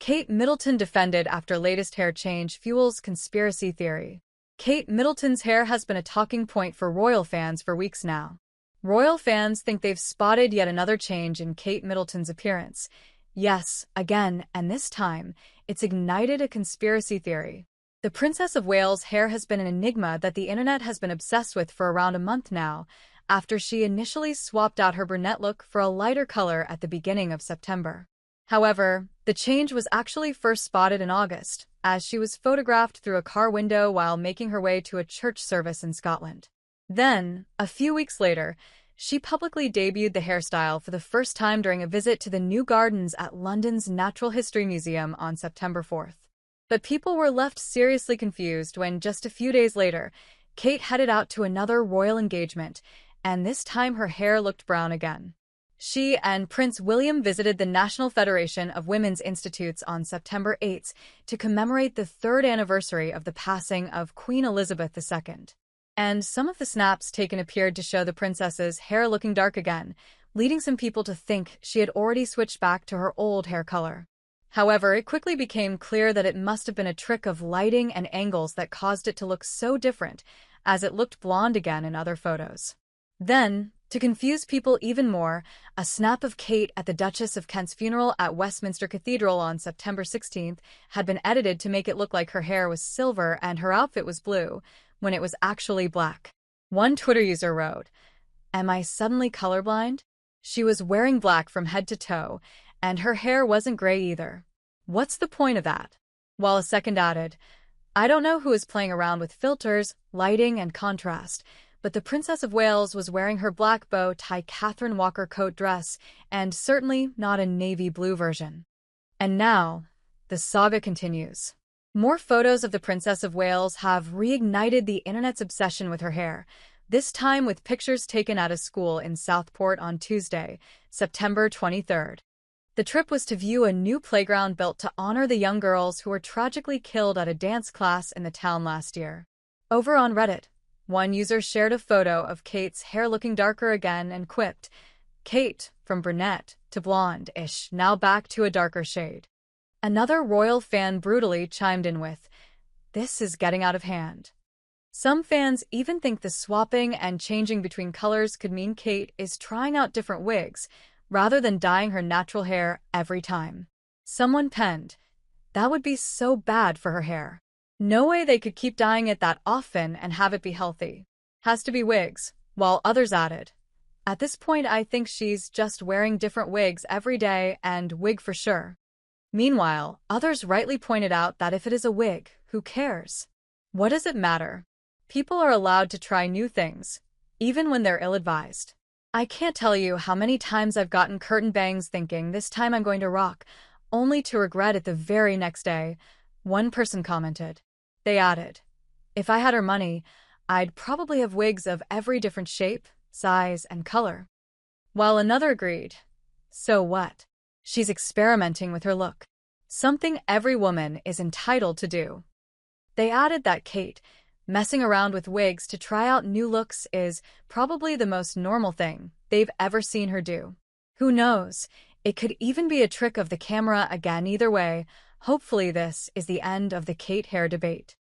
Kate Middleton defended after latest hair change fuels conspiracy theory. Kate Middleton's hair has been a talking point for royal fans for weeks now. Royal fans think they've spotted yet another change in Kate Middleton's appearance. Yes, again, and this time, it's ignited a conspiracy theory. The Princess of Wales' hair has been an enigma that the internet has been obsessed with for around a month now, after she initially swapped out her brunette look for a lighter color at the beginning of September. However, the change was actually first spotted in August, as she was photographed through a car window while making her way to a church service in Scotland. Then, a few weeks later, she publicly debuted the hairstyle for the first time during a visit to the New Gardens at London's Natural History Museum on September 4th. But people were left seriously confused when, just a few days later, Kate headed out to another royal engagement, and this time her hair looked brown again. She and Prince William visited the National Federation of Women's Institutes on September 8th to commemorate the third anniversary of the passing of Queen Elizabeth II. And some of the snaps taken appeared to show the princess's hair looking dark again, leading some people to think she had already switched back to her old hair color. However, it quickly became clear that it must have been a trick of lighting and angles that caused it to look so different, as it looked blonde again in other photos. Then, to confuse people even more, a snap of Kate at the Duchess of Kent's funeral at Westminster Cathedral on September 16th had been edited to make it look like her hair was silver and her outfit was blue, when it was actually black. One Twitter user wrote, "Am I suddenly colorblind? She was wearing black from head to toe, and her hair wasn't gray either. What's the point of that?" While a second added, "I don't know who is playing around with filters, lighting, and contrast, but the Princess of Wales was wearing her black bow-tie Catherine Walker coat dress, and certainly not a navy blue version." And now, the saga continues. More photos of the Princess of Wales have reignited the internet's obsession with her hair, this time with pictures taken at a school in Southport on Tuesday, September 23rd. The trip was to view a new playground built to honor the young girls who were tragically killed at a dance class in the town last year. Over on Reddit, one user shared a photo of Kate's hair looking darker again and quipped, "Kate, from brunette to blonde-ish, now back to a darker shade." Another royal fan brutally chimed in with, "This is getting out of hand." Some fans even think the swapping and changing between colors could mean Kate is trying out different wigs, rather than dyeing her natural hair every time. Someone penned, "That would be so bad for her hair. No way they could keep dyeing it that often and have it be healthy. Has to be wigs," while others added, "At this point I think she's just wearing different wigs every day and wig for sure." Meanwhile, others rightly pointed out that if it is a wig, who cares? What does it matter? People are allowed to try new things, even when they're ill-advised. "I can't tell you how many times I've gotten curtain bangs thinking this time I'm going to rock, only to regret it the very next day," one person commented. They added, "If I had her money, I'd probably have wigs of every different shape, size, and color." While another agreed, "So what? She's experimenting with her look. Something every woman is entitled to do." They added that Kate, messing around with wigs to try out new looks, is probably the most normal thing they've ever seen her do. Who knows? It could even be a trick of the camera again. Either way, hopefully this is the end of the Kate hair debate.